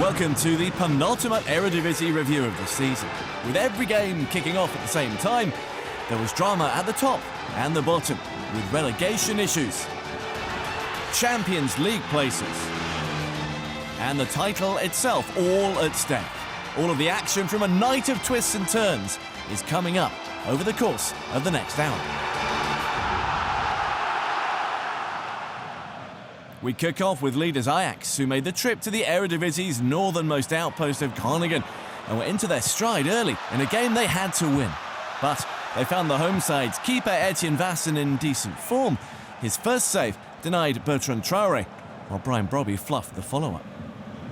welcome to the penultimate Eredivisie review of the season. With every game kicking off at the same time, there was drama at the top and the bottom, with relegation issues, Champions League places, and the title itself all at stake. All of the action from a night of twists and turns is coming up over the course of the next hour. We kick off with leaders Ajax, who made the trip to the Eridivisie's northernmost outpost of Groningen and were into their stride early in a game they had to win. But they found the home side's keeper Etienne Vassen in decent form. His first save denied Bertrand Traoré, while Brian Brobby fluffed the follow-up.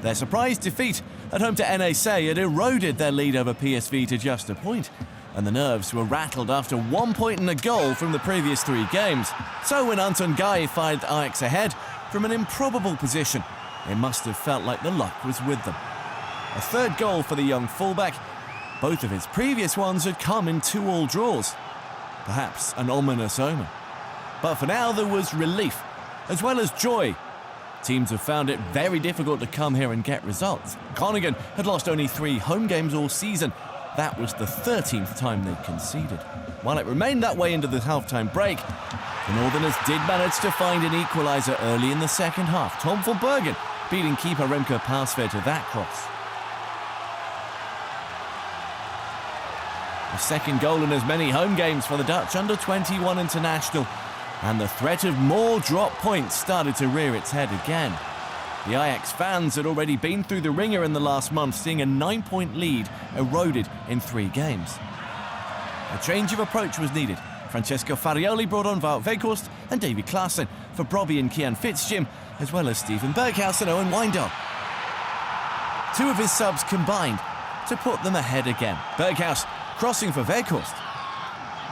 Their surprise defeat at home to NAC had eroded their lead over PSV to just a point, and the nerves were rattled after 1 point and a goal from the previous 3 games. So when Anton Guy fired Ajax ahead from an improbable position, it must have felt like the luck was with them. A third goal for the young fullback. Both of his previous ones had come in 2-2 draws. Perhaps an ominous omen. But for now there was relief, as well as joy. Teams have found it very difficult to come here and get results. Groningen had lost only 3 home games all season. That was the 13th time they'd conceded. While it remained that way into the half-time break, the Northerners did manage to find an equaliser early in the second half. Tom van Bergen beating keeper Remke Pasveer to that cross. A second goal in as many home games for the Dutch under-21 international, and the threat of more drop points started to rear its head again. The Ajax fans had already been through the ringer in the last month, seeing a 9-point lead eroded in 3 games. A change of approach was needed. Francesco Farioli brought on Wout Weghorst and Davy Klaassen for Brobby and Kian Fitzjim, as well as Steven Berghuis and Owen Wijndal. 2 of his subs combined to put them ahead again. Berghuis crossing for Weghorst,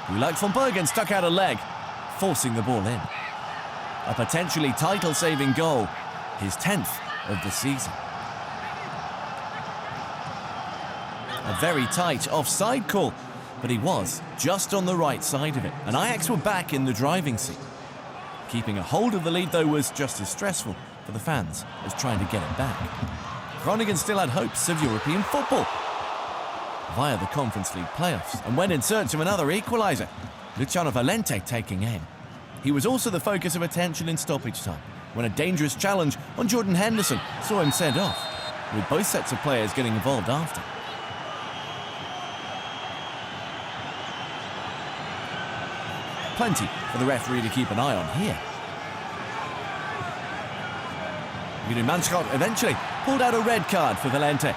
who, like van Bergen, stuck out a leg, forcing the ball in. A potentially title-saving goal, his 10th of the season. A very tight offside call, but he was just on the right side of it, and Ajax were back in the driving seat. Keeping a hold of the lead, though, was just as stressful for the fans as trying to get it back. Groningen still had hopes of European football via the Conference League playoffs, and went in search of another equaliser, Luciano Valente taking aim. He was also the focus of attention in stoppage time, when a dangerous challenge on Jordan Henderson saw him sent off, with both sets of players getting involved after. Plenty for the referee to keep an eye on here. Jeroen Manschot eventually pulled out a red card for Valente.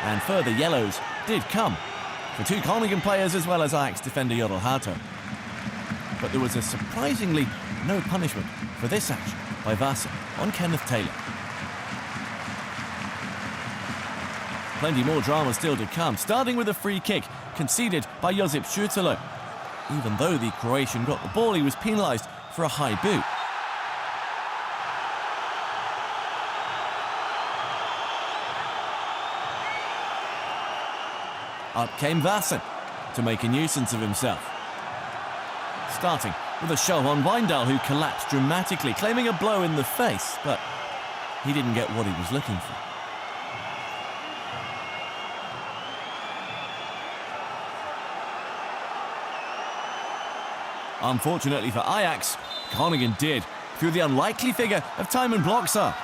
And further yellows did come for 2 Groningen players as well as Ajax defender Jodel Hato. But there was a surprisingly no punishment for this action by Vassen on Kenneth Taylor. Plenty more drama still to come, starting with a free kick conceded by Josip Šutalo. Even though the Croatian got the ball, he was penalised for a high boot. Up came Vassen to make a nuisance of himself. Starting with a shove on Wijndal, who collapsed dramatically, claiming a blow in the face, but he didn't get what he was looking for. Unfortunately for Ajax, Groningen did, through the unlikely figure of Tijmen Blokzijl.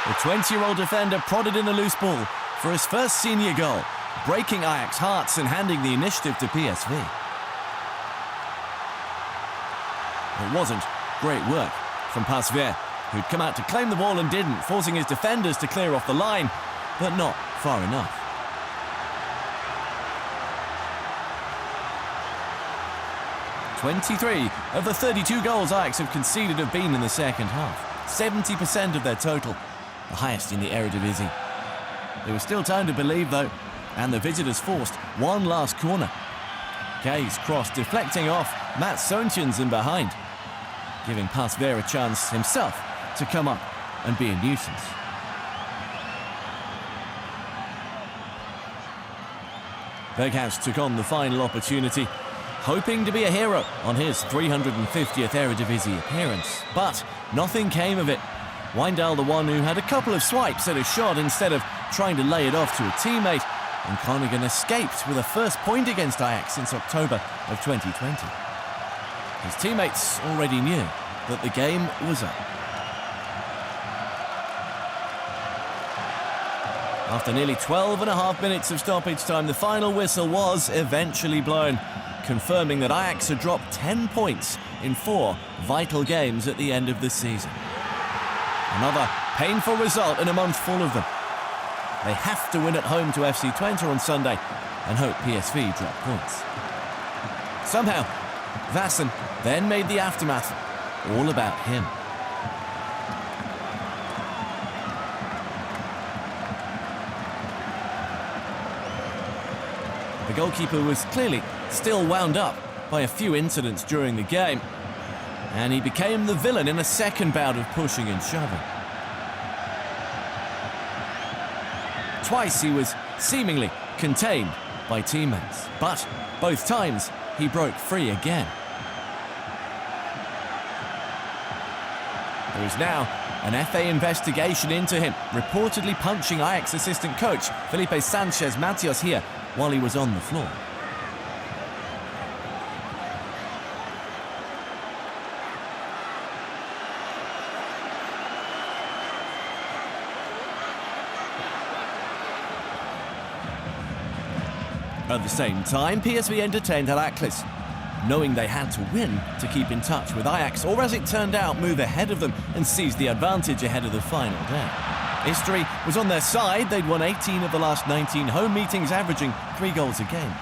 The 20-year-old defender prodded in a loose ball for his first senior goal, breaking Ajax hearts and handing the initiative to PSV. It wasn't great work from Pasveer, who'd come out to claim the ball and didn't, forcing his defenders to clear off the line, but not far enough. "23 of the 32 goals Ajax have conceded have been in the second half. 70% of their total, the highest in the Eredivisie. There was still time to believe, though, and the visitors forced one last corner. Gay's cross deflecting off Matt Sontjens in behind, giving Pasveer a chance himself to come up and be a nuisance. Berghuis took on the final opportunity, hoping to be a hero on his 350th Eredivisie appearance. But nothing came of it, Wijndal, the one who had a couple of swipes at a shot instead of trying to lay it off to a teammate, and Groningen escaped with a first point against Ajax since October of 2020. His teammates already knew that the game was up. After nearly 12 and a half minutes of stoppage time, the final whistle was eventually blown, confirming that Ajax had dropped 10 points in 4 vital games at the end of the season. Another painful result in a month full of them. They have to win at home to FC Twente on Sunday and hope PSV drop points. Somehow, Vassen then made the aftermath all about him. The goalkeeper was clearly still wound up by a few incidents during the game, and he became the villain in a second bout of pushing and shoving. Twice he was seemingly contained by teammates, but both times he broke free again. There is now an FA investigation into him, reportedly punching Ajax assistant coach Felipe Sanchez Matios here while he was on the floor. At the same time, PSV entertained Heracles, knowing they had to win to keep in touch with Ajax, or as it turned out, move ahead of them and seize the advantage ahead of the final day. History was on their side. They'd won 18 of the last 19 home meetings, averaging 3 goals a game.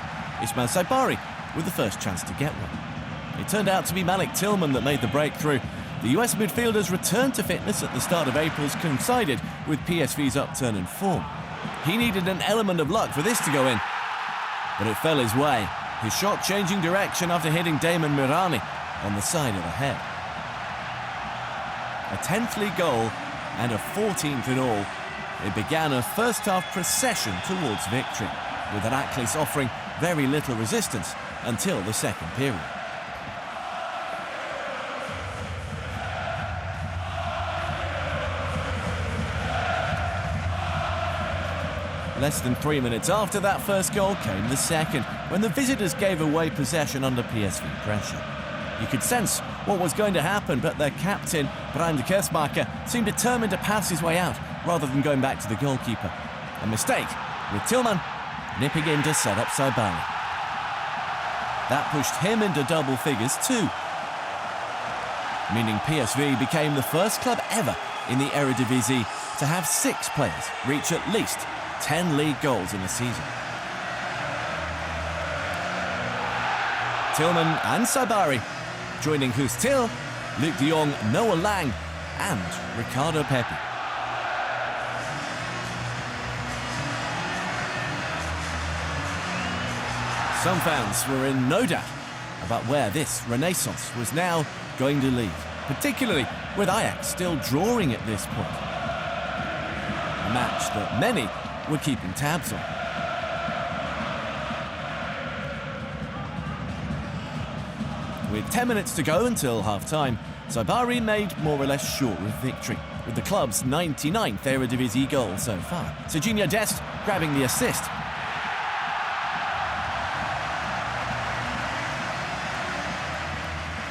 Ismail Saibari with the first chance to get one. It turned out to be Malik Tillman that made the breakthrough. The US midfielder's return to fitness at the start of April's coincided with PSV's upturn in form. He needed an element of luck for this to go in, but it fell his way. His shot changing direction after hitting Damon Mirani on the side of the head. A 10th league goal and a 14th in all. It began a first-half procession towards victory, with Heracles offering very little resistance until the second period. Less than 3 minutes after that first goal came the second, when the visitors gave away possession under PSV pressure. You could sense what was going to happen, but their captain, Brand Kersmacher, seemed determined to pass his way out rather than going back to the goalkeeper. A mistake, with Tillman nipping in to set up Saibari. That pushed him into double figures too, meaning PSV became the first club ever in the Eredivisie to have 6 players reach at least 10 league goals in a season. Tillman and Saibari, joining Guus Til, Luc de Jong, Noah Lang and Ricardo Pepi. Some fans were in no doubt about where this renaissance was now going to lead, particularly with Ajax still drawing at this point. A match that many were keeping tabs on. With 10 minutes to go until half-time, Saibari made more or less sure of victory, with the club's 99th Eredivisie goal so far. Serginho Dest grabbing the assist.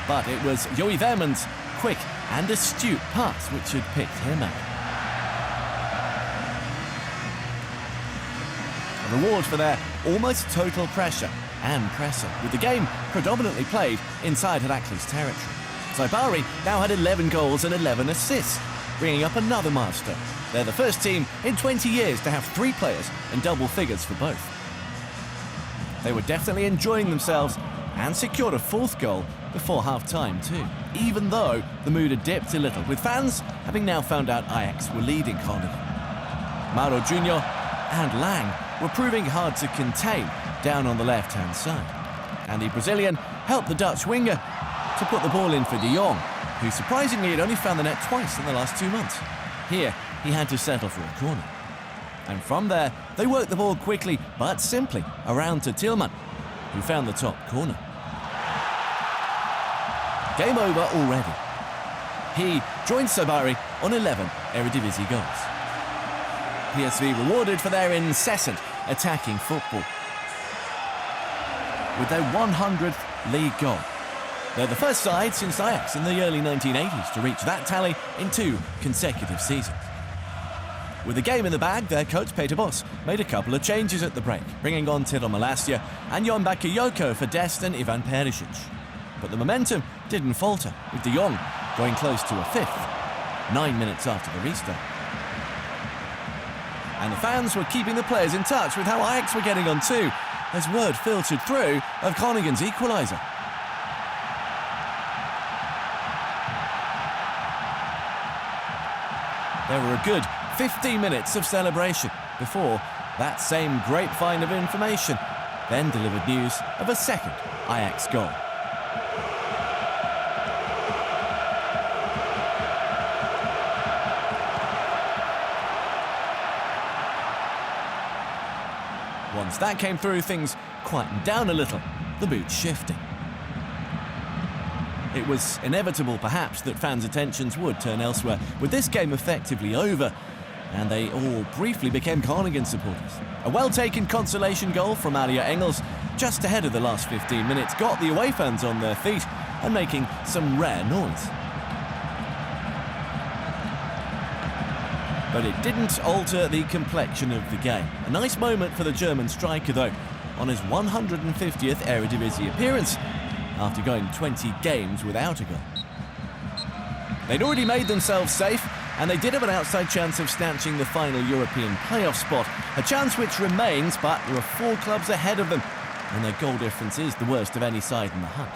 But it was Joey Veerman's quick and astute pass which had picked him out. A reward for their almost total pressure and pressing, with the game predominantly played inside Heracles territory. Saibari now had 11 goals and 11 assists, bringing up another milestone. They're the first team in 20 years to have 3 players in double figures for both. They were definitely enjoying themselves and secured a 4th goal before half-time too, even though the mood had dipped a little, with fans having now found out Ajax were leading Groningen. Mauro Junior and Lang were proving hard to contain down on the left-hand side, and the Brazilian helped the Dutch winger to put the ball in for de Jong, who surprisingly had only found the net twice in the last 2 months. Here, he had to settle for a corner. And from there, they worked the ball quickly but simply around to Tillman, who found the top corner. Game over already. He joined Sabari on 11 Eredivisie goals. PSV rewarded for their incessant attacking football with their 100th league goal. They're the first side since Ajax in the early 1980s to reach that tally in 2 consecutive seasons. With the game in the bag, their coach Peter Bosz made a couple of changes at the break, bringing on Tiro Malassia and Jon Bakayoko for Dest and Ivan Perisic. But the momentum didn't falter, with De Jong going close to a 5th, 9 minutes after the restart. And the fans were keeping the players in touch with how Ajax were getting on too, as word filtered through of Groningen's equaliser. There were a good 15 minutes of celebration before that same grapevine of information then delivered news of a second Ajax goal. Once that came through, things quietened down a little, the mood shifting. It was inevitable, perhaps, that fans' attentions would turn elsewhere, with this game effectively over, and they all briefly became Groningen supporters. A well-taken consolation goal from Alia Engels, just ahead of the last 15 minutes, got the away fans on their feet and making some rare noise. But it didn't alter the complexion of the game. A nice moment for the German striker, though, on his 150th Eredivisie appearance, after going 20 games without a goal. They'd already made themselves safe, and they did have an outside chance of snatching the final European playoff spot, a chance which remains, but there are 4 clubs ahead of them, and their goal difference is the worst of any side in the hunt.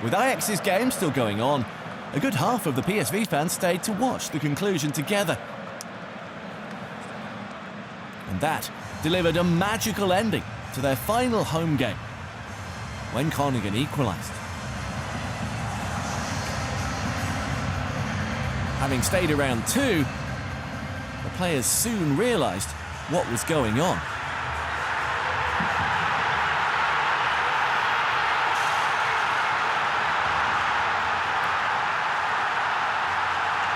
With Ajax's game still going on, a good half of the PSV fans stayed to watch the conclusion together. And that delivered a magical ending to their final home game, when Groningen equalised. Having stayed around 2, the players soon realised what was going on.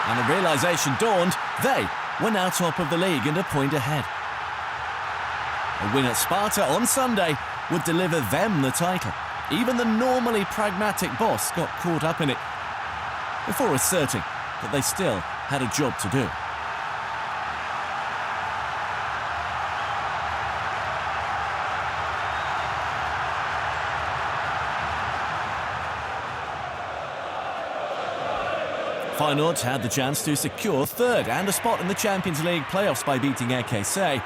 And the realisation dawned, they were now top of the league and a point ahead. A win at Sparta on Sunday would deliver them the title. Even the normally pragmatic boss got caught up in it, before asserting that they still had a job to do. Feyenoord had the chance to secure 3rd and a spot in the Champions League playoffs by beating RKC,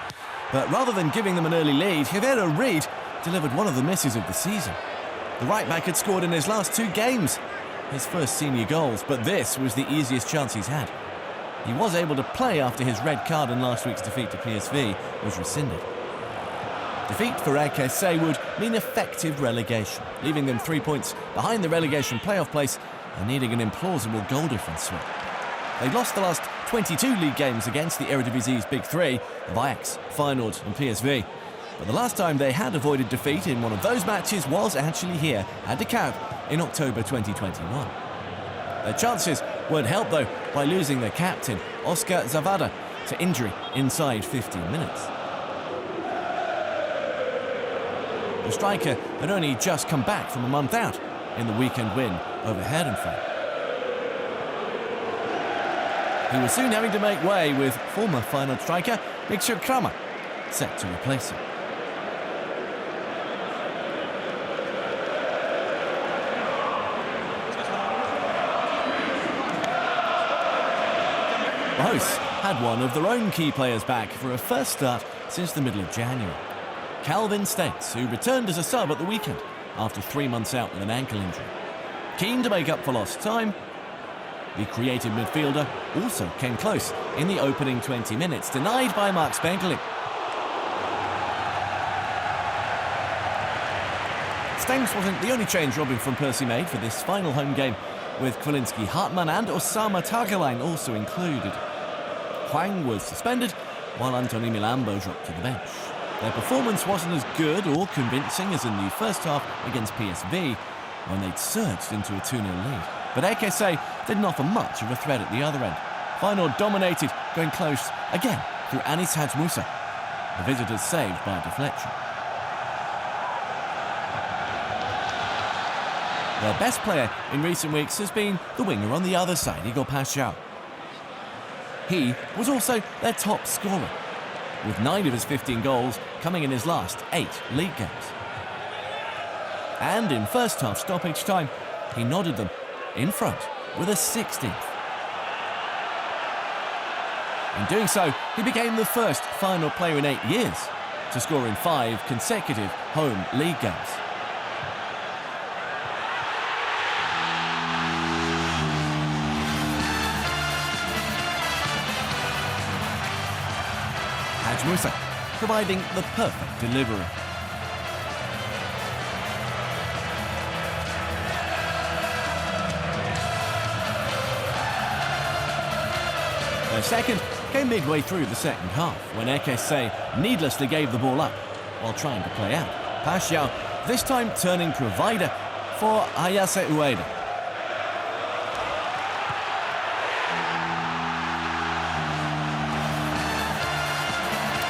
but rather than giving them an early lead, Herrera Reid delivered one of the misses of the season. The right-back had scored in his last 2 games, his first senior goals, but this was the easiest chance he's had. He was able to play after his red card in last week's defeat to PSV was rescinded. Defeat for RKC would mean effective relegation, leaving them 3 points behind the relegation playoff place and needing an implausible goal difference swing. They lost the last 22 league games against the Eredivisie's big 3 of Ajax, Feyenoord and PSV. But the last time they had avoided defeat in one of those matches was actually here at De Kuip in October 2021. Their chances weren't helped, though, by losing their captain, Oscar Zavada, to injury inside 15 minutes. The striker had only just come back from a month out in the weekend win over Heerenveen. He was soon having to make way with former Feyenoord striker Victor Kramer set to replace him. The hosts had one of their own key players back for a first start since the middle of January. Calvin States, who returned as a sub at the weekend after 3 months out with an ankle injury. Keen to make up for lost time, the creative midfielder also came close in the opening 20 minutes, denied by Mark Spenkeling. Stengs wasn't the only change Robin van Persie made for this final home game, with Kvalinski Hartmann and Osama Tagaline also included. Hwang was suspended, while Anthony Milambo dropped to the bench. Their performance wasn't as good or convincing as in the first half against PSV, when they'd surged into a 2-0 lead. but Ekese didn't offer much of a threat at the other end. Feyenoord dominated, going close again through Anis Hadj Musa. The visitors saved by a deflection. Their best player in recent weeks has been the winger on the other side, Igor Paschal. He was also their top scorer, with 9 of his 15 goals coming in his last 8 league games. And in first half stoppage time, he nodded them in front with a 16th. In doing so, he became the first Feyenoord player in 8 years to score in 5 consecutive home league games. Hadj Musa providing the perfect delivery. Their second came midway through the second half when Ekese needlessly gave the ball up while trying to play out. Paschal this time turning provider for Ayase Ueda.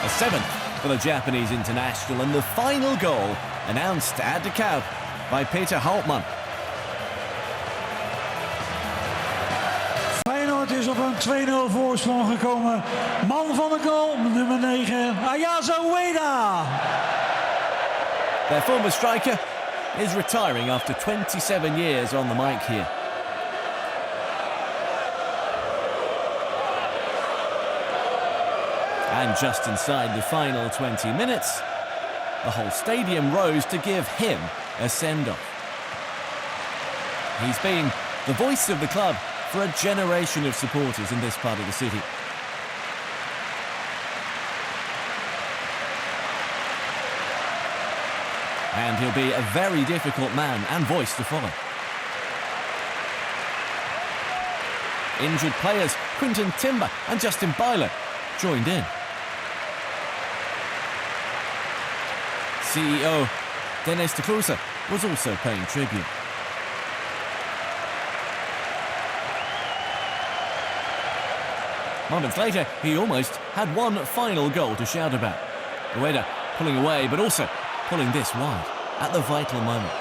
A 7th for the Japanese international, and the final goal announced at the Kuip by Peter Houtman. Feyenoord is op een 2-0 voorsprong gekomen. Man van de goal, nummer 9, Ayase Ueda. Their former striker is retiring after 27 years on the mic here. And just inside the final 20 minutes, the whole stadium rose to give him a send-off. He's been the voice of the club for a generation of supporters in this part of the city. And he'll be a very difficult man and voice to follow. Injured players Quinton Timber and Justin Byler joined in. CEO Dennis de Kloese was also paying tribute. Moments later, he almost had one final goal to shout about. Ueda pulling away, but also pulling this wide at the vital moment.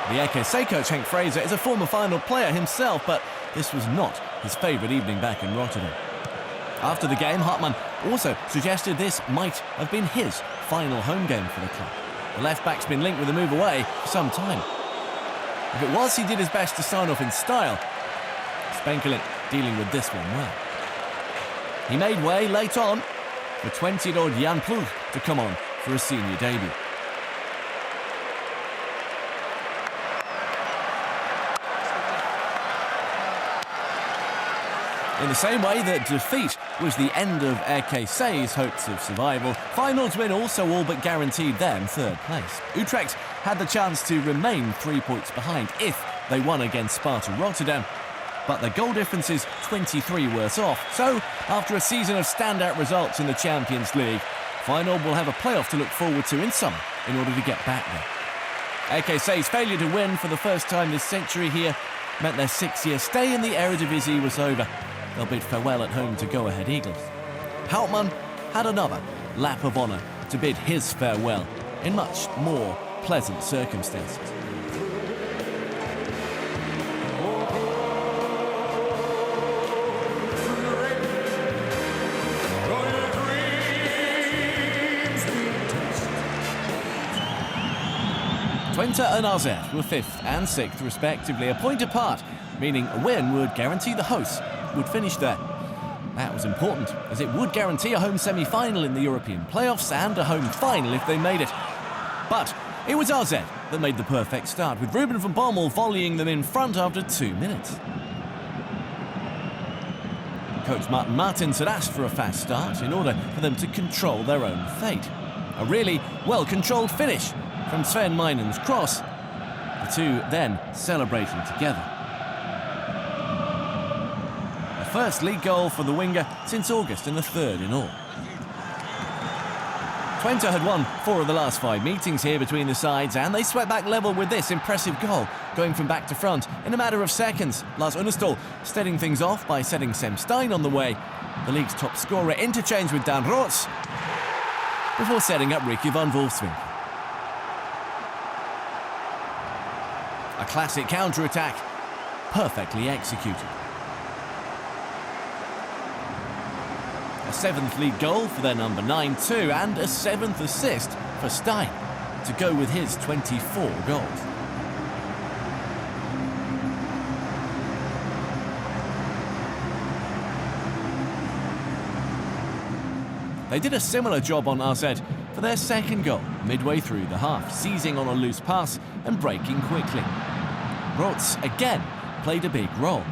The Ekese coach Henk Fraser is a former final player himself, but this was not his favourite evening back in Rotterdam. After the game, Hartmann also suggested this might have been his final home game for the club. The left-back's been linked with a move away for some time. If it was, he did his best to sign off in style. Spenkelin dealing with this one well. He made way late on for 20-year-old Jan Ploeg to come on for a senior debut. In the same way that defeat was the end of Ekese's hopes of survival, Feyenoord's win also all but guaranteed them third place. Utrecht had the chance to remain 3 points behind if they won against Sparta Rotterdam, but the goal difference is 23 worse off. So, after a season of standout results in the Champions League, Feyenoord will have a playoff to look forward to in summer in order to get back there. Ekese's failure to win for the first time this century here meant their 6-year stay in the Eredivisie was over. They'll bid farewell at home to go-ahead Eagles. Houtman had another lap of honour to bid his farewell in much more pleasant circumstances. Twente and AZ were 5th and 6th respectively, a point apart, meaning a win would guarantee the hosts would finish there. That was important, as it would guarantee a home semi-final in the European playoffs and a home final if they made it. But it was AZ that made the perfect start, with Ruben van Bommel volleying them in front after 2 minutes. Coach Martin Martins had asked for a fast start in order for them to control their own fate. A really well-controlled finish from Sven Meinen's cross, the two then celebrating together. The first league goal for the winger since August and the third in all. Twente had won 4 of the last 5 meetings here between the sides, and they swept back level with this impressive goal, going from back to front in a matter of seconds. Lars Unestål steadying things off by setting Sem Stein on the way. The league's top scorer interchanged with Dan Rots before setting up Ricky van Wolfswinkel. A classic counter-attack, perfectly executed. A 7th league goal for their number 9 too, and a 7th assist for Stein to go with his 24 goals. They did a similar job on RZ for their second goal midway through the half, seizing on a loose pass and breaking quickly. Rots again played a big role,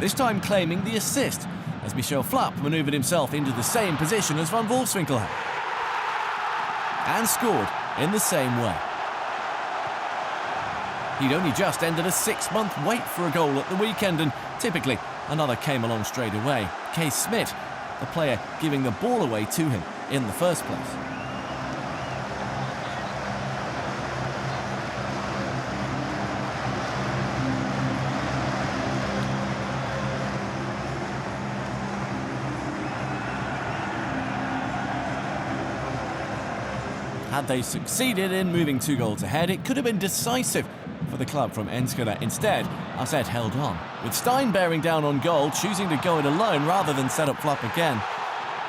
this time claiming the assist as Michel Flapp manoeuvred himself into the same position as Van Wolfswinkel had, and scored in the same way. He'd only just ended a 6-month wait for a goal at the weekend, and typically another came along straight away. Kees Smit, the player giving the ball away to him in the first place. Had they succeeded in moving 2 goals ahead, it could have been decisive for the club from Enschede. Instead, AZ held on, with Stein bearing down on goal, choosing to go it alone rather than set up Flapp again.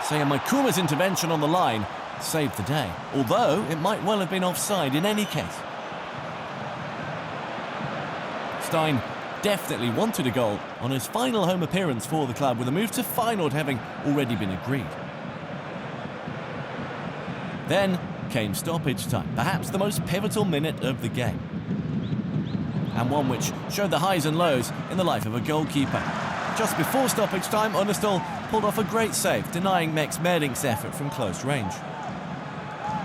Seya Maikuma's intervention on the line saved the day, although it might well have been offside in any case. Stein definitely wanted a goal on his final home appearance for the club, with a move to Feyenoord having already been agreed. Then came stoppage time, perhaps the most pivotal minute of the game, and one which showed the highs and lows in the life of a goalkeeper. Just before stoppage time, Unestål pulled off a great save, denying Max Merdink's effort from close range,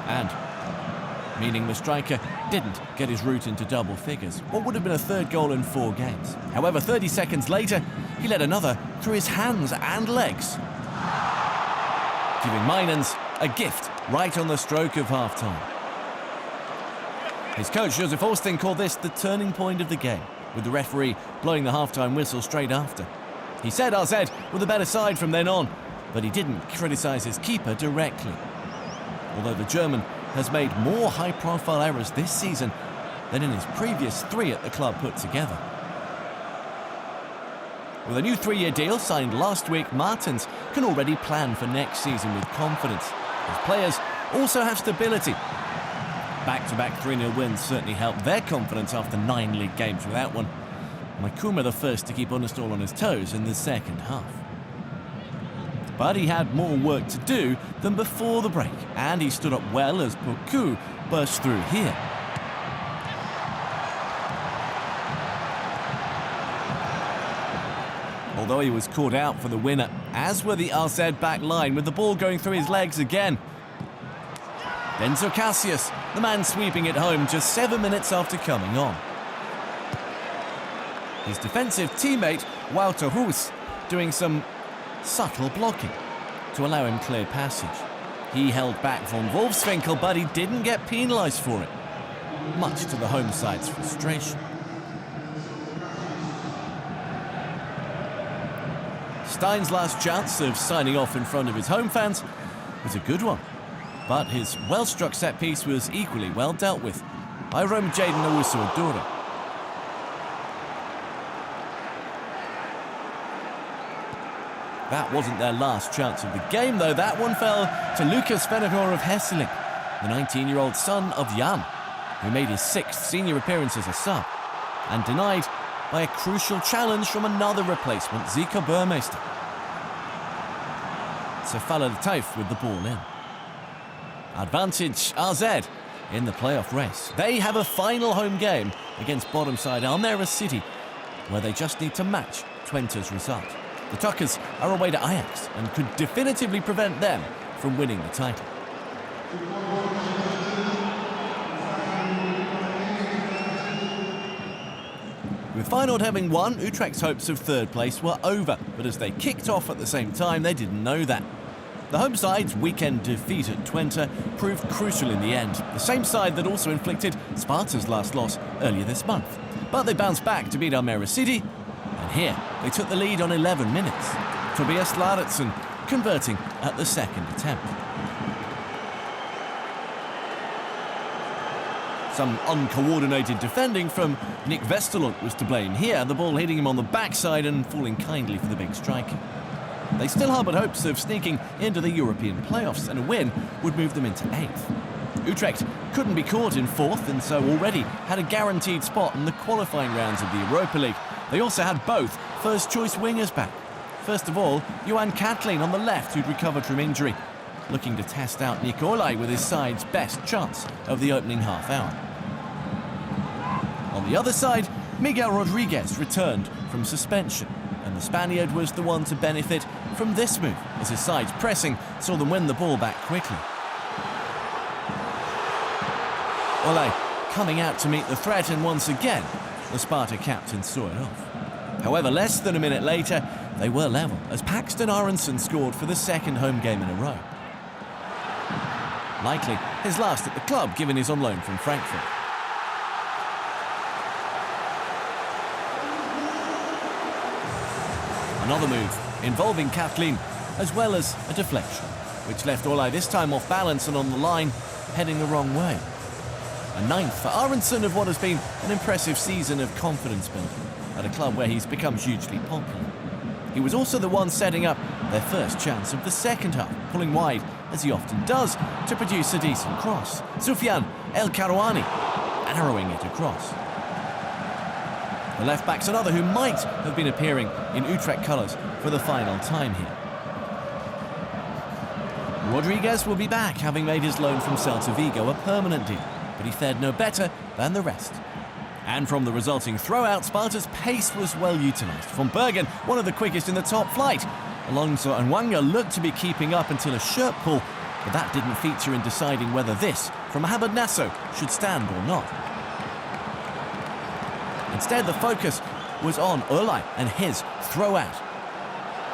and meaning the striker didn't get his route into double figures, what would have been a 3rd goal in 4 games. However, 30 seconds later, he let another through his hands and legs, giving Mainens a gift right on the stroke of half-time. His coach, Josef Austin, called this the turning point of the game, with the referee blowing the half-time whistle straight after. He said RZ were the better side from then on, but he didn't criticise his keeper directly. Although the German has made more high-profile errors this season than in his previous 3 at the club put together. With a new 3-year deal signed last week, Martens can already plan for next season with confidence. His players also have stability. Back-to-back 3-0 wins certainly helped their confidence after 9 league games without one. Maikuma the first to keep Unestål on his toes in the second half. But he had more work to do than before the break, and he stood up well as Poku burst through here. Although he was caught out for the winner, as were the RZ back line, with the ball going through his legs again. Denzel Cassius, the man sweeping it home just 7 minutes after coming on. His defensive teammate, Wouter Hoes, doing some subtle blocking to allow him clear passage. He held back Van Wolfswinkel, but he didn't get penalised for it, much to the home side's frustration. Stein's last chance of signing off in front of his home fans was a good one, but his well-struck set-piece was equally well dealt with by Rome Jaden Owusu-Oduro. That wasn't their last chance of the game, though. That one fell to Lucas Vennegoor of Hesseling, the 19-year-old son of Jan, who made his 6th senior appearance as a sub, and denied by a crucial challenge from another replacement, Zika Burmeister. So Fala Taif with the ball in. Advantage RZ in the playoff race. They have a final home game against bottom side Almere City, where they just need to match Twente's result. The Tuckers are away to Ajax and could definitively prevent them from winning the title. With Feyenoord having won, Utrecht's hopes of 3rd place were over, but as they kicked off at the same time, they didn't know that. The home side's weekend defeat at Twente proved crucial in the end, the same side that also inflicted Sparta's last loss earlier this month. But they bounced back to beat Almere City, and here they took the lead on 11 minutes. Tobias Lauritzen converting at the second attempt. Some uncoordinated defending from Nick Westerlund was to blame here, the ball hitting him on the backside and falling kindly for the big striker. They still harboured hopes of sneaking into the European playoffs, and a win would move them into 8th. Utrecht couldn't be caught in 4th and so already had a guaranteed spot in the qualifying rounds of the Europa League. They also had both first-choice wingers back. First of all, Johan Katlin on the left, who'd recovered from injury, looking to test out Nicolai with his side's best chance of the opening half hour. On the other side, Miguel Rodriguez returned from suspension, and the Spaniard was the one to benefit from this move as his side's pressing saw them win the ball back quickly. Ole coming out to meet the threat, and once again, the Sparta captain saw it off. However, less than a minute later, they were level as Paxton Aronson scored for the second home game in a row. Likely his last at the club, given he's on loan from Frankfurt. Another move involving Kathleen, as well as a deflection, which left Ole this time off balance and on the line, heading the wrong way. A 9th for Aronson of what has been an impressive season of confidence building at a club where he's become hugely popular. He was also the one setting up their first chance of the second half, pulling wide, as he often does, to produce a decent cross. Soufiane El Karouani arrowing it across. The left-back's another who might have been appearing in Utrecht colours for the final time here. Rodriguez will be back, having made his loan from Celta Vigo a permanent deal, but he fared no better than the rest. And from the resulting throw-out, Sparta's pace was well utilised. Von Bergen, one of the quickest in the top flight. Alonso and Wanga looked to be keeping up until a shirt pull, but that didn't feature in deciding whether this, from Mohamed Nasso, should stand or not. Instead, the focus was on Ole and his throw-out.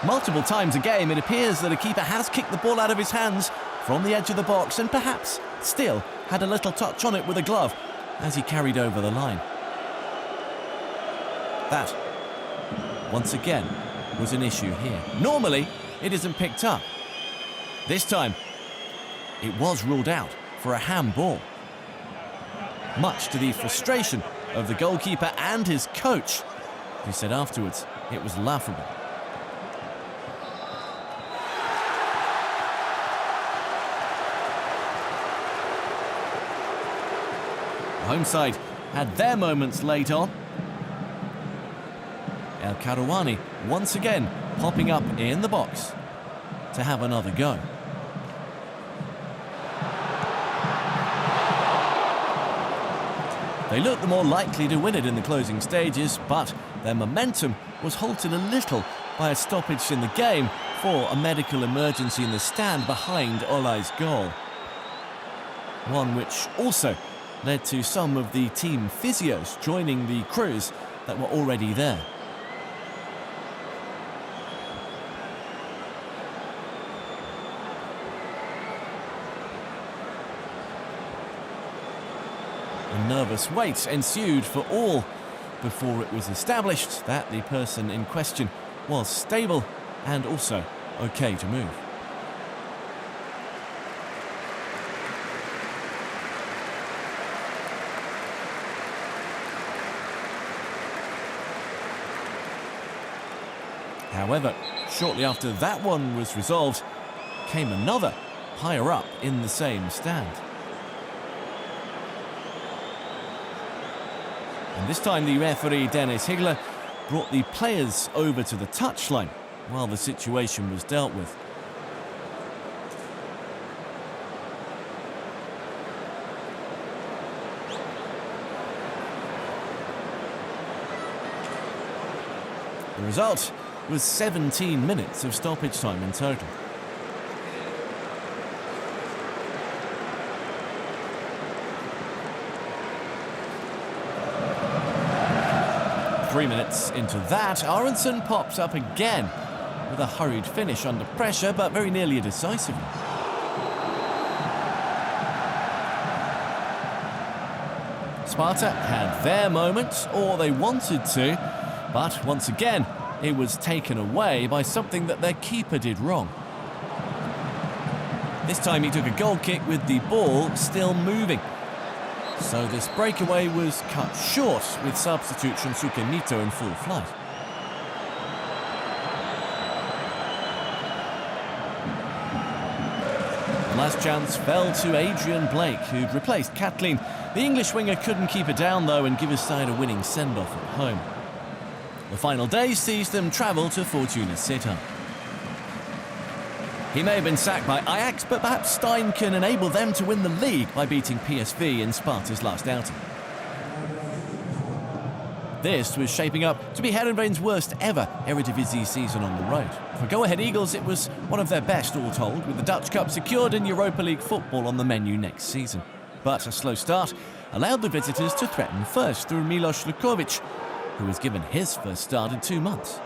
Multiple times a game, it appears that a keeper has kicked the ball out of his hands from the edge of the box and perhaps still had a little touch on it with a glove as he carried over the line. That, once again, was an issue here. Normally, it isn't picked up. This time, it was ruled out for a handball. Much to the frustration of the goalkeeper and his coach, who said afterwards it was laughable. The home side had their moments late on. El Karouani once again popping up in the box to have another go. They looked the more likely to win it in the closing stages, but their momentum was halted a little by a stoppage in the game for a medical emergency in the stand behind Ole's goal. One which also led to some of the team physios joining the crews that were already there. A nervous wait ensued for all before it was established that the person in question was stable and also okay to move. However, shortly after that one was resolved, came another higher up in the same stand. And this time the referee Dennis Higler brought the players over to the touchline while the situation was dealt with. The result was 17 minutes of stoppage time in total. Three minutes into that, Aronson pops up again with a hurried finish under pressure, but very nearly a decisive one. Sparta had their moment, or they wanted to, but once again, it was taken away by something that their keeper did wrong. This time he took a goal kick with the ball still moving. So this breakaway was cut short with substitute Shunsuke Mito in full flight. The last chance fell to Adrian Blake, who'd replaced Kathleen. The English winger couldn't keep it down though and give his side a winning send-off at home. The final day sees them travel to Fortuna Sittard. He may have been sacked by Ajax, but perhaps Stein can enable them to win the league by beating PSV in Sparta's last outing. This was shaping up to be Heerenveen's worst ever Eredivisie season on the road. For Go-Ahead Eagles, it was one of their best all told, with the Dutch Cup secured and Europa League football on the menu next season. But a slow start allowed the visitors to threaten first through Milos Lukovic, who was given his first start in 2 months.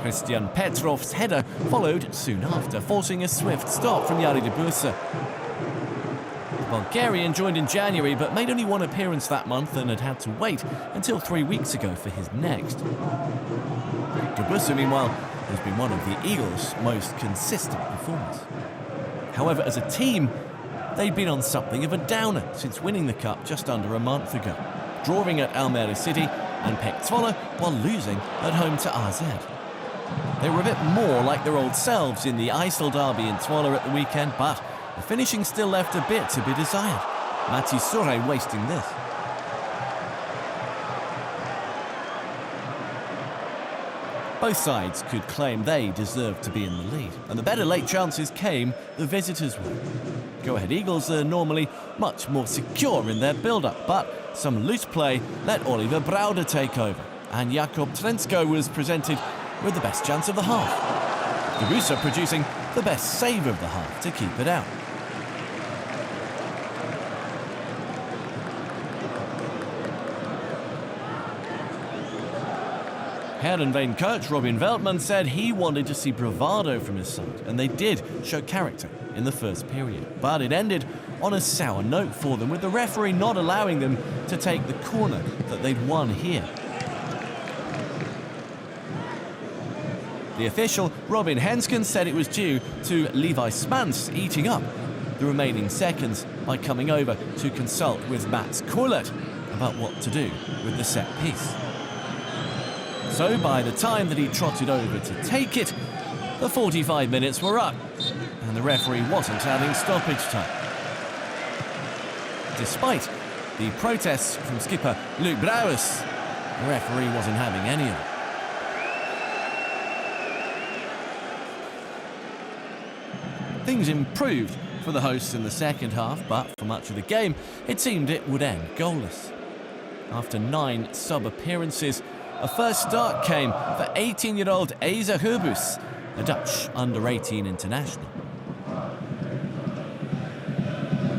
Christian Petrov's header followed soon after, forcing a swift stop from Jari de Bursa. The Bulgarian joined in January but made only one appearance that month and had to wait until 3 weeks ago for his next. De Bursa, meanwhile, has been one of the Eagles' most consistent performers. However, as a team, they'd been on something of a downer since winning the cup just under a month ago, drawing at Almere City and Pek Zwolle while losing at home to AZ. They were a bit more like their old selves in the IJssel derby in Zwolle at the weekend, but the finishing still left a bit to be desired. Mati Sure wasting this. Both sides could claim they deserved to be in the lead, and the better late chances came the visitors' way. Go-Ahead Eagles are normally much more secure in their build-up, but some loose play let Oliver Brauder take over, and Jakob Trensko was presented with the best chance of the half. De Bursa producing the best save of the half to keep it out. Heerenveen coach Robin Veltman said he wanted to see bravado from his side, and they did show character in the first period. But it ended on a sour note for them, with the referee not allowing them to take the corner that they'd won here. The official, Robin Hensken, said it was due to Levi Smans eating up the remaining seconds by coming over to consult with Mats Koolert about what to do with the set piece. So by the time that he trotted over to take it, the 45 minutes were up, and the referee wasn't adding stoppage time. Despite the protests from skipper Luc Brouwers, the referee wasn't having any of it. Things improved for the hosts in the second half, but for much of the game, it seemed it would end goalless. After 9 sub-appearances, a first start came for 18-year-old Asa Herbus, a Dutch under-18 international.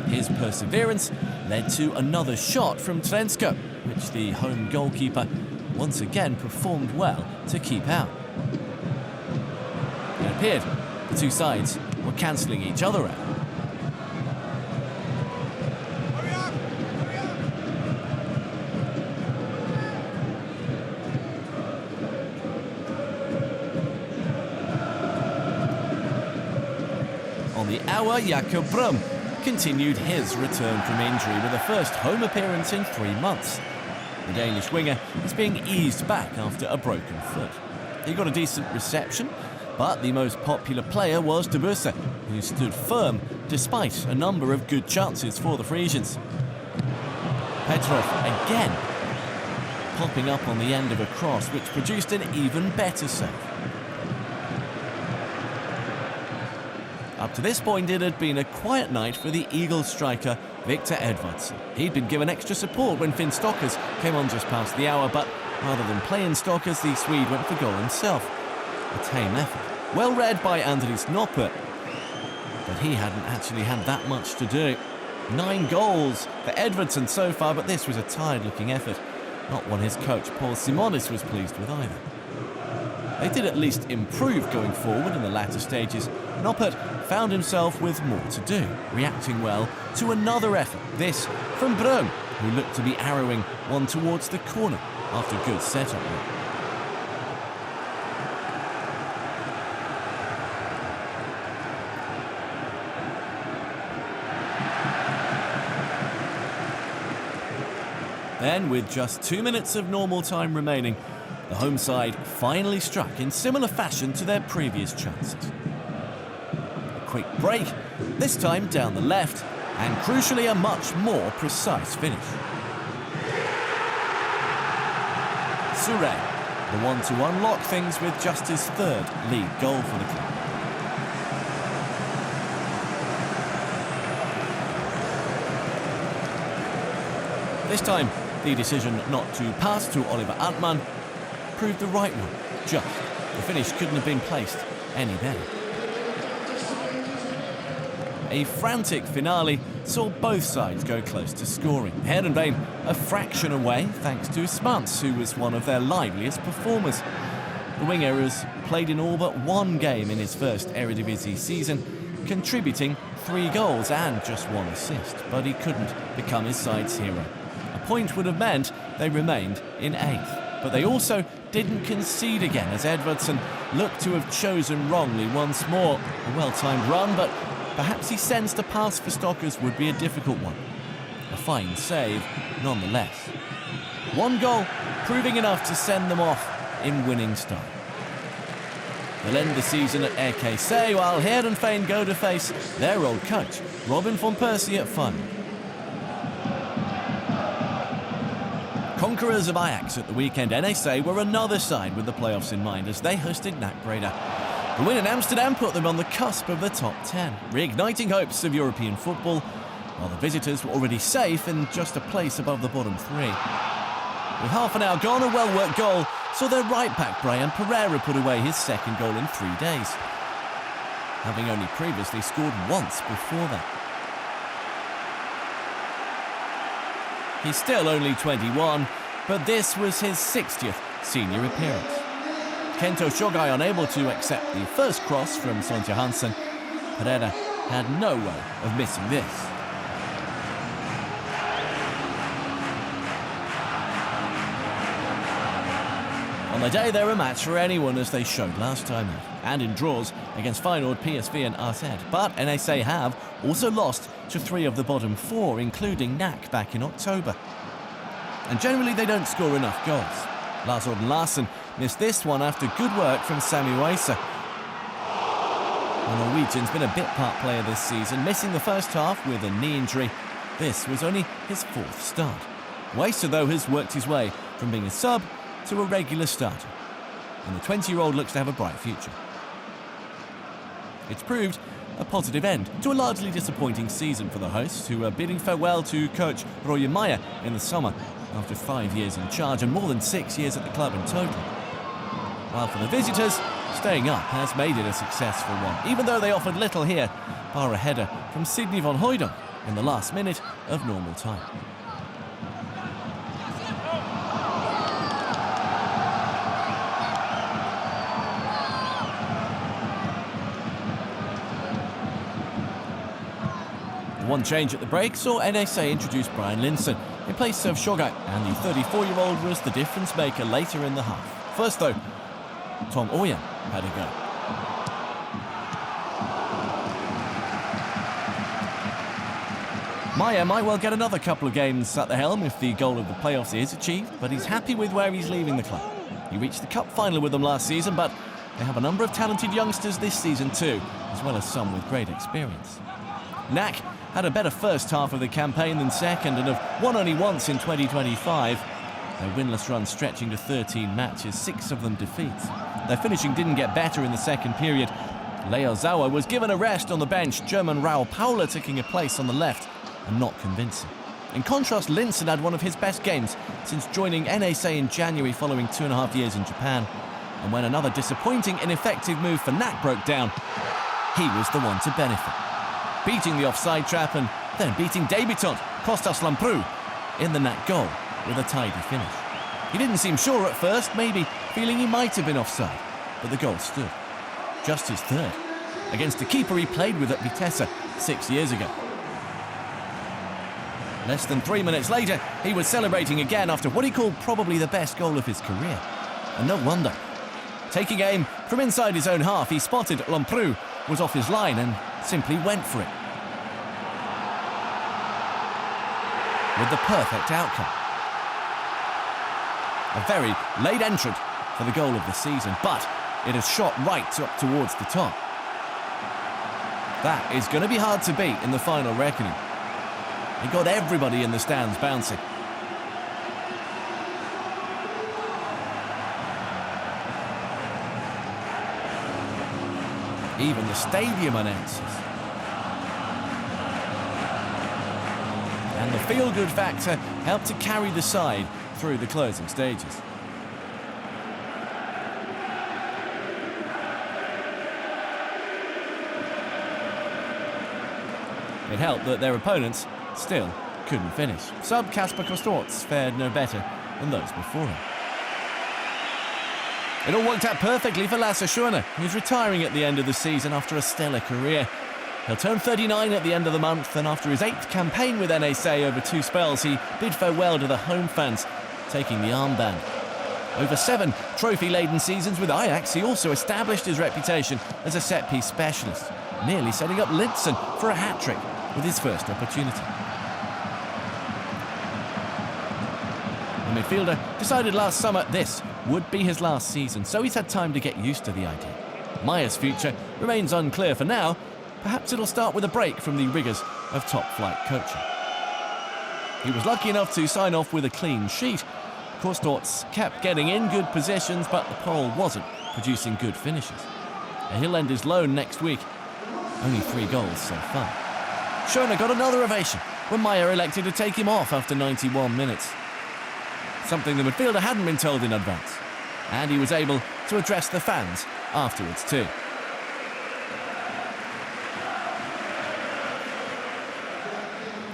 His perseverance led to another shot from Trensko, which the home goalkeeper once again performed well to keep out. It appeared the two sides were cancelling each other out. On the hour, Jakob Brum continued his return from injury with a first home appearance in 3 months. The Danish winger is being eased back after a broken foot. He got a decent reception, but the most popular player was De Bursa, who stood firm despite a number of good chances for the Frisians. Petrov again popping up on the end of a cross, which produced an even better save. Up to this point, it had been a quiet night for the Eagles striker Victor Edvardsson. He'd been given extra support when Finn Stokkers came on just past the hour, but rather than play in Stokkers, the Swede went for goal himself. A tame effort. Well read by Andries Noppert, but he hadn't actually had that much to do. 9 goals for Edvardsen so far, but this was a tired-looking effort. Not one his coach Paul Simonis was pleased with either. They did at least improve going forward in the latter stages. Noppert found himself with more to do, reacting well to another effort, this from Brøm, who looked to be arrowing one towards the corner after good setup work. Then, with just 2 minutes of normal time remaining, the home side finally struck in similar fashion to their previous chances. A quick break, this time down the left, and crucially a much more precise finish. Sure, the one to unlock things with just his 3rd league goal for the club. This time, the decision not to pass to Oliver Antman proved the right one. Just. The finish couldn't have been placed any better. A frantic finale saw both sides go close to scoring. Heerenveen a fraction away thanks to Smans, who was one of their liveliest performers. The wing-erers played in all but 1 game in his first Eredivisie season, contributing 3 goals and just 1 assist, but he couldn't become his side's hero. A point would have meant they remained in 8th, but they also didn't concede again as Edvardsen looked to have chosen wrongly once more. A well-timed run, but perhaps he sensed a pass for Stokkers would be a difficult one. A fine save, nonetheless. 1 goal, proving enough to send them off in winning style. They'll end the season at RKC, while Heerenveen go to face their old coach, Robin van Persie, at final. Conquerors of Ajax at the weekend, NEC were another side with the playoffs in mind as they hosted NAC Breda. The win in Amsterdam put them on the cusp of the top 10, reigniting hopes of European football, while the visitors were already safe in just a place above the bottom 3. With half an hour gone, a well-worked goal saw their right-back Brian Pereira put away his 2nd goal in 3 days, having only previously scored once before that. He's still only 21, but this was his 60th senior appearance. Kento Shogai unable to accept the first cross from Sonja Hansen. Pereira had no way of missing this. On the day, they're a match for anyone, as they showed last time out, and in draws against Feyenoord, PSV and AZ. But NEC have also lost to 3 of the bottom 4, including NAC back in October. And generally they don't score enough goals. Lars Orden Larsen missed this one after good work from Sami Weisse. The Norwegian's been a bit-part player this season, missing the first half with a knee injury. This was only his 4th start. Weisse, though, has worked his way from being a sub to a regular starter, and the 20-year-old looks to have a bright future. It's proved a positive end to a largely disappointing season for the hosts, who are bidding farewell to coach Roy Meyer in the summer after 5 years in charge and more than 6 years at the club in total. While for the visitors, staying up has made it a successful one, even though they offered little here, bar a header from Sidney van Hooydonk in the last minute of normal time. One change at the break saw NEC introduce Brian Linssen in place of Shogai, and the 34-year-old was the difference maker later in the half. First though, Tom Oyen had a go. Meyer might well get another couple of games at the helm if the goal of the playoffs is achieved, but he's happy with where he's leaving the club. He reached the cup final with them last season, but they have a number of talented youngsters this season too, as well as some with great experience. NAC had a better first half of the campaign than second and have won only once in 2025. Their winless run stretching to 13 matches, 6 of them defeats. Their finishing didn't get better in the second period. Leo Zawa was given a rest on the bench, German Raul Paula taking a place on the left, and not convincing. In contrast, Linssen had one of his best games since joining NEC in January following 2.5 years in Japan. And when another disappointing, ineffective move for NAC broke down, he was the one to benefit. beating the offside trap and then beating debutant Kostas Lamprou in the net goal with a tidy finish. He didn't seem sure at first, maybe feeling he might have been offside, but the goal stood. Just his third, against a keeper he played with at Vitesse 6 years ago. Less than 3 minutes later, he was celebrating again after what he called probably the best goal of his career. And no wonder. Taking aim from inside his own half, he spotted Lamprou was off his line and simply went for it. With the perfect outcome. A very late entrant for the goal of the season, but it has shot right up towards the top. That is going to be hard to beat in the final reckoning. He got everybody in the stands bouncing. Even the stadium announces. And the feel-good factor helped to carry the side through the closing stages. It helped that their opponents still couldn't finish. Sub Kasper Kostorts fared no better than those before him. It all worked out perfectly for Lasse Schöne, who's retiring at the end of the season after a stellar career. He'll turn 39 at the end of the month, and after his 8th campaign with NAC over 2 spells, he bid farewell to the home fans, taking the armband. Over 7 trophy-laden seasons with Ajax, he also established his reputation as a set-piece specialist, nearly setting up Lintzen for a hat-trick with his first opportunity. The midfielder decided last summer this would be his last season, so he's had time to get used to the idea. Meyer's future remains unclear for now. Perhaps it'll start with a break from the rigours of top-flight coaching. He was lucky enough to sign off with a clean sheet. Kostorts kept getting in good positions, but the Pole wasn't producing good finishes. He'll end his loan next week. Only 3 goals so far. Schöne got another ovation when Meyer elected to take him off after 91 minutes. Something the midfielder hadn't been told in advance. And he was able to address the fans afterwards too.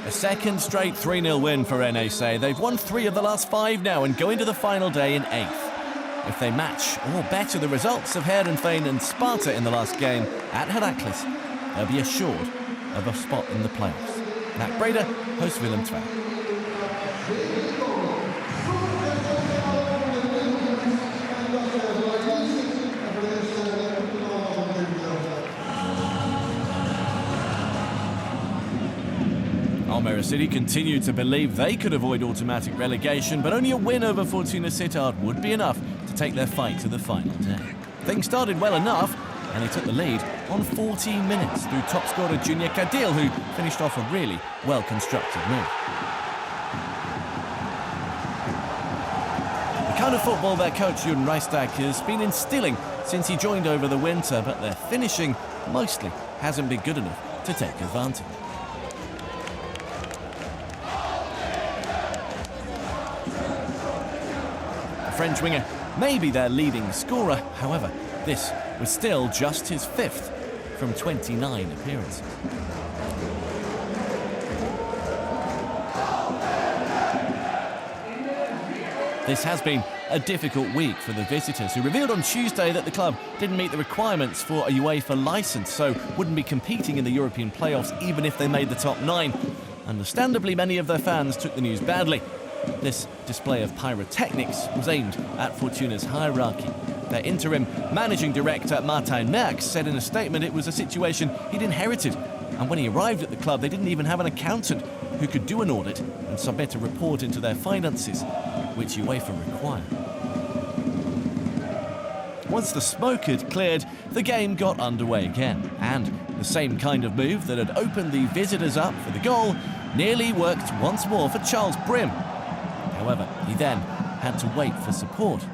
A second straight 3-0 win for NAC. They've won 3 of the last 5 now and go into the final day in 8th. If they match or better the results of Heerenveen and Sparta in the last game at Heracles, they'll be assured of a spot in the playoffs. Nak Breda hosts Willem II. Almere City continued to believe they could avoid automatic relegation, but only a win over Fortuna Sittard would be enough to take their fight to the final day. Things started well enough, and they took the lead on 14 minutes through top scorer Junior Cadil, who finished off a really well-constructed move. The kind of football their coach Jürgen Reistag has been instilling since he joined over the winter, but their finishing mostly hasn't been good enough to take advantage. French winger may be their leading scorer. However, this was still just his 5th from 29 appearances. This has been a difficult week for the visitors, who revealed on Tuesday that the club didn't meet the requirements for a UEFA licence, so wouldn't be competing in the European playoffs even if they made the top 9. Understandably, many of their fans took the news badly. This display of pyrotechnics was aimed at Fortuna's hierarchy. Their interim managing director, Martijn Merckx, said in a statement it was a situation he'd inherited, and when he arrived at the club they didn't even have an accountant who could do an audit and submit a report into their finances, which UEFA require. Once the smoke had cleared, the game got underway again, and the same kind of move that had opened the visitors up for the goal nearly worked once more for Charles Brim. However, he then had to wait for support.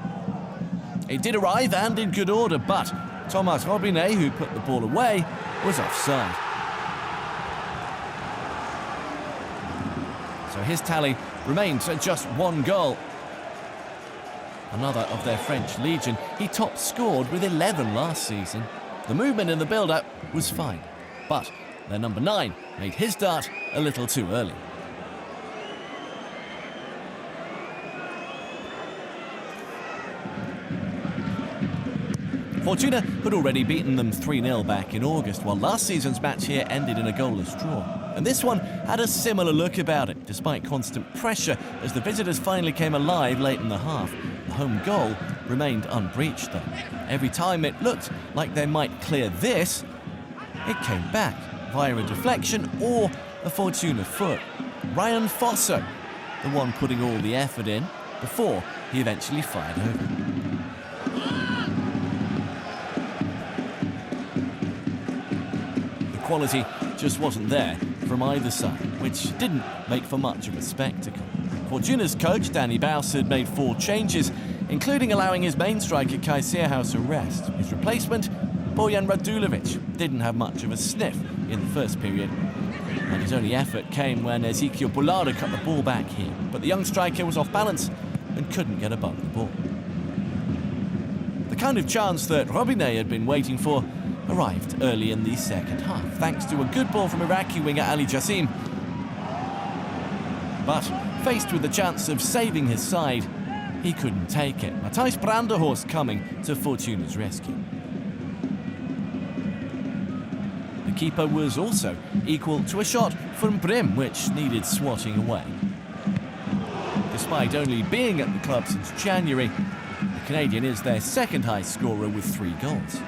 It did arrive and in good order, but Thomas Robinet, who put the ball away, was offside. So his tally remains at just 1 goal. Another of their French legion, he top scored with 11 last season. The movement in the build-up was fine, but Their number 9 made his start a little too early. Fortuna had already beaten them 3-0 back in August, while last season's match here ended in a goalless draw. And this one had a similar look about it, despite constant pressure as the visitors finally came alive late in the half. The home goal remained unbreached though. Every time it looked like they might clear this, it came back via a deflection or a Fortuna foot. Ryan Fosso, the one putting all the effort in, before he eventually fired over. The quality just wasn't there from either side, which didn't make for much of a spectacle. Fortuna's coach, Danny Baus, had made 4 changes, including allowing his main striker Kai Sierhaus a rest. His replacement, Bojan Radulovic, didn't have much of a sniff in the first period, and his only effort came when Ezequiel Bullada cut the ball back here, but the young striker was off balance and couldn't get above the ball. The kind of chance that Robinet had been waiting for arrived early in the second half, thanks to a good ball from Iraqi winger Ali Jassim. But faced with the chance of saving his side, he couldn't take it. Matthijs Branderhorst coming to Fortuna's rescue. The keeper was also equal to a shot from Brim, which needed swatting away. Despite only being at the club since January, the Canadian is their second highest scorer with 3 goals.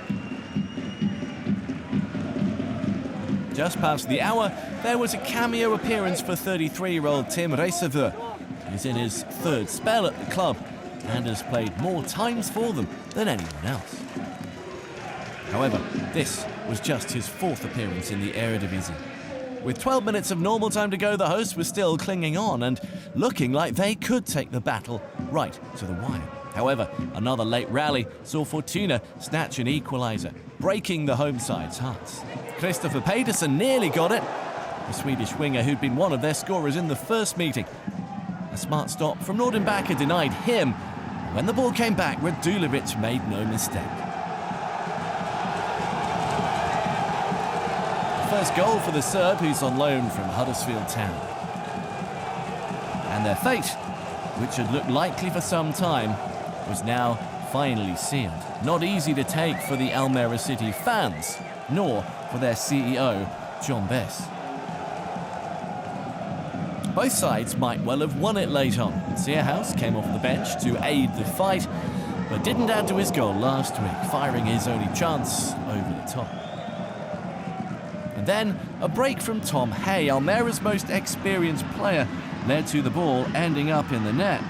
Just past the hour, there was a cameo appearance for 33-year-old Tim Reiseveur. He's in his 3rd spell at the club and has played more times for them than anyone else. However, this was just his 4th appearance in the Eredivisie. With 12 minutes of normal time to go, the hosts were still clinging on and looking like they could take the battle right to the wire. However, another late rally saw Fortuna snatch an equaliser, breaking the home side's hearts. Christopher Pedersen nearly got it, the Swedish winger who'd been one of their scorers in the first meeting. A smart stop from Nordenbacher denied him. When the ball came back, Radulovic made no mistake. The first goal for the Serb, who's on loan from Huddersfield Town. And their fate, which had looked likely for some time, was now finally sealed. Not easy to take for the Almere City fans, nor for their CEO, John Bess. Both sides might well have won it late on. Sierhaus came off the bench to aid the fight, but didn't add to his goal last week, firing his only chance over the top. And then a break from Tom Hay, Almera's most experienced player, led to the ball ending up in the net,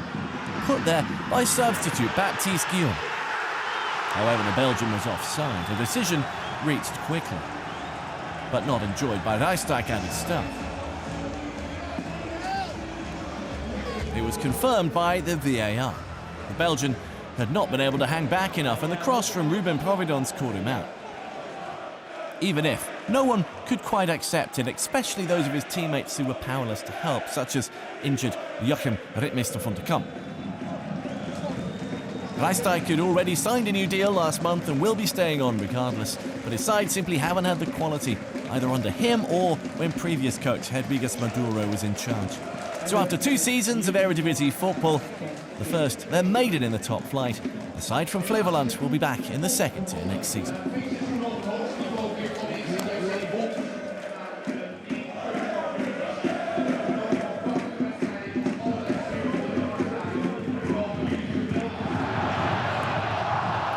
put there by substitute Baptiste Guillaume. However, the Belgian was offside, a decision reached quickly, but not enjoyed by Rijsdijk and his staff. It was confirmed by the VAR. The Belgian had not been able to hang back enough, and the cross from Ruben Providence caught him out. Even if no one could quite accept it, especially those of his teammates who were powerless to help, such as injured Joachim Ritmeister van der Kamp. Rijsdijk had already signed a new deal last month and will be staying on regardless, but his side simply haven't had the quality, either under him or when previous coach Hedwiges Maduro was in charge. So after 2 seasons of Eredivisie football, the first their maiden in the top flight, the side from Flevoland will be back in the 2nd tier next season.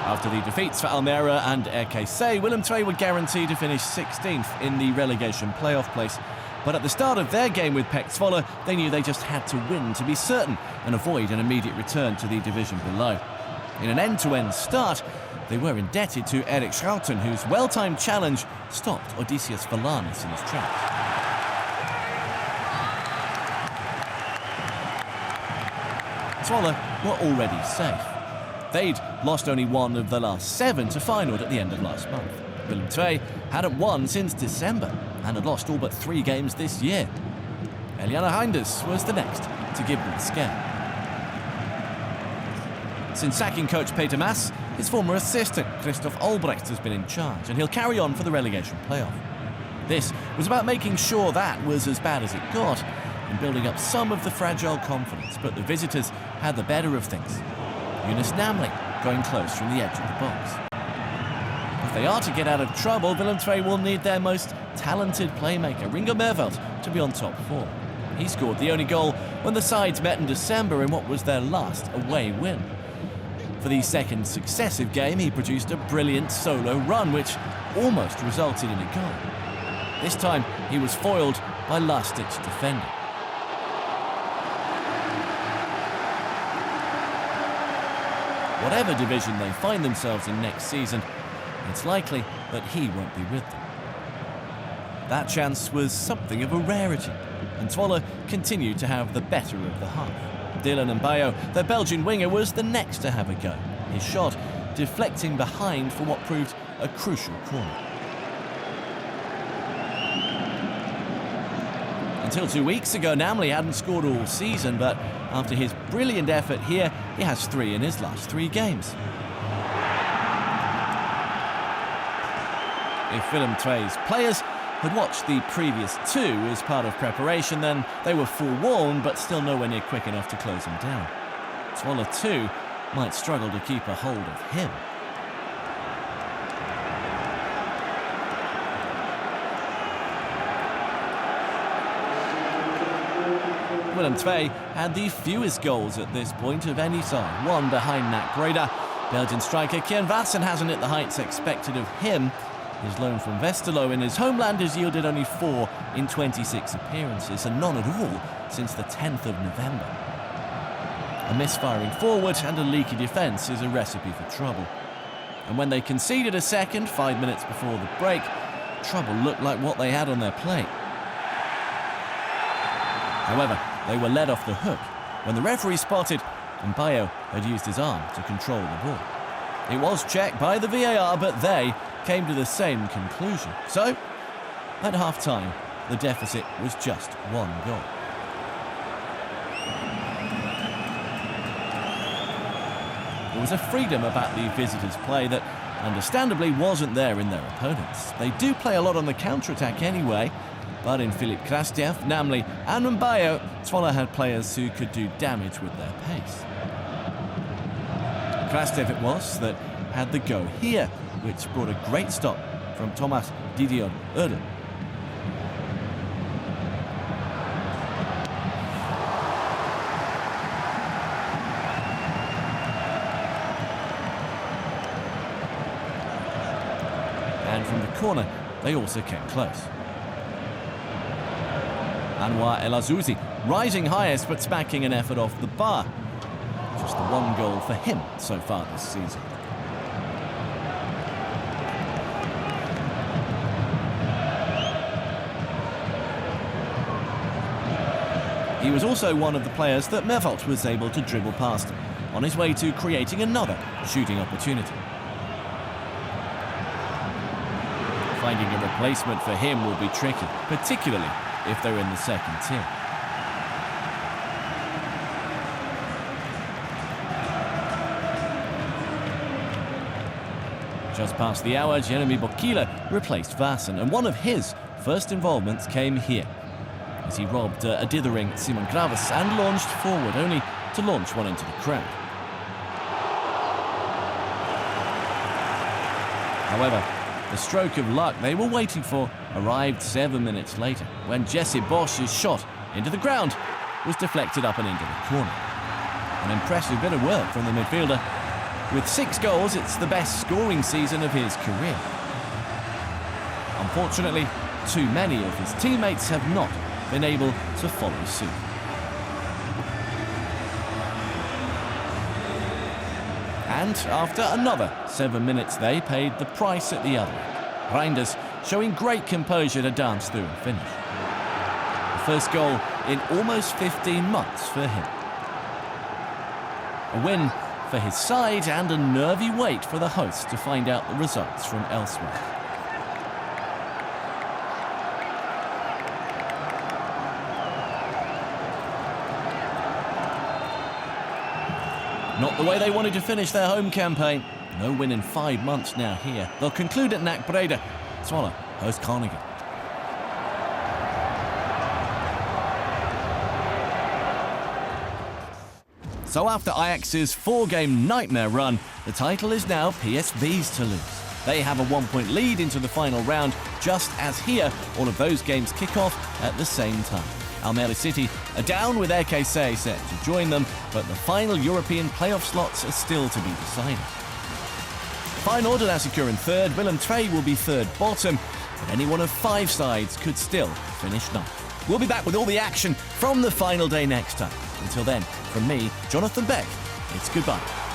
After the defeats for Almere and RKC, Willem II were guaranteed to finish 16th in the relegation playoff place. But at the start of their game with Pek Zwolle, they knew they just had to win to be certain and avoid an immediate return to the division below. In an end-to-end start, they were indebted to Erik Schouten, whose well-timed challenge stopped Odysseus Valanis in his tracks. Zwolle were already safe. They'd lost only 1 of the last 7 to Feyenoord at the end of last month. Willem II hadn't won since December and had lost all but 3 games this year. Eliana Reinders was the next to give them a scare. Since sacking coach Peter Maas, his former assistant Christoph Olbrecht has been in charge, and he'll carry on for the relegation playoff. This was about making sure that was as bad as it got and building up some of the fragile confidence, but the visitors had the better of things. Yunus Namli going close from the edge of the box. If they are to get out of trouble, Willem II will need their most talented playmaker, Ringo Mervelt, to be on top form. He scored the only goal when the sides met in December in what was their last away win. For the second successive game, he produced a brilliant solo run, which almost resulted in a goal. This time, he was foiled by last-ditch defending. Whatever division they find themselves in next season, it's likely that he won't be with them. That chance was something of a rarity, and Zwolle continued to have the better of the half. Dylan Mbayo, their Belgian winger, was the next to have a go, his shot deflecting behind for what proved a crucial corner. Until 2 weeks ago, Namli hadn't scored all season, but after his brilliant effort here, he has 3 in his last 3 games. If Willem II's players had watched the previous 2 as part of preparation, then they were forewarned, but still nowhere near quick enough to close him down. Zwolle too might struggle to keep a hold of him. Willem II had the fewest goals at this point of any side, 1 behind NAC Breda. Belgian striker Kian Vassen hasn't hit the heights expected of him. His loan from Westerlo in his homeland has yielded only 4 in 26 appearances, and none at all since the 10th of November. A misfiring forward and a leaky defence is a recipe for trouble. And when they conceded a second, 5 minutes before the break, trouble looked like what they had on their plate. However, they were let off the hook when the referee spotted Mbayo had used his arm to control the ball. It was checked by the VAR, but they came to the same conclusion. So, at half-time, the deficit was just 1 goal. There was a freedom about the visitors' play that understandably wasn't there in their opponents. They do play a lot on the counter-attack anyway, but in Filip Krastev, Namli and Mbayo, Zwolle had players who could do damage with their pace. Krastev it was that had the go here, which brought a great stop from Thomas Didion Erden. And from the corner, they also came close. Anwar El Azouzi rising highest but smacking an effort off the bar. Just the 1 goal for him so far this season. He was also one of the players that Mervelt was able to dribble past on his way to creating another shooting opportunity. Finding a replacement for him will be tricky, particularly if they're in the second tier. Just past the hour, Jeremy Bokila replaced Vassen, and one of his first involvements came here, as he robbed a dithering Simon Graves and launched forward, only to launch one into the crowd. However, the stroke of luck they were waiting for arrived 7 minutes later, when Jesse Bosch's shot into the ground was deflected up and into the corner. An impressive bit of work from the midfielder. With 6 goals, it's the best scoring season of his career. Unfortunately, too many of his teammates have not been able to follow suit. And after another 7 minutes, they paid the price at the other end. Reinders showing great composure to dance through and finish. The first goal in almost 15 months for him. A win for his side and a nervy wait for the hosts to find out the results from elsewhere. Not the way they wanted to finish their home campaign. No win in 5 months now here. They'll conclude at NAC Breda. Zwolle host Groningen. So after Ajax's 4-game nightmare run, the title is now PSV's to lose. They have a 1-point lead into the final round, just as here, all of those games kick off at the same time. Almere City are down with RKC set to join them, but the final European playoff slots are still to be decided. Feyenoord are secure in third, Willem II will be third bottom, but any one of 5 sides could still finish ninth. We'll be back with all the action from the final day next time. Until then, from me, Jonathan Beck, it's goodbye.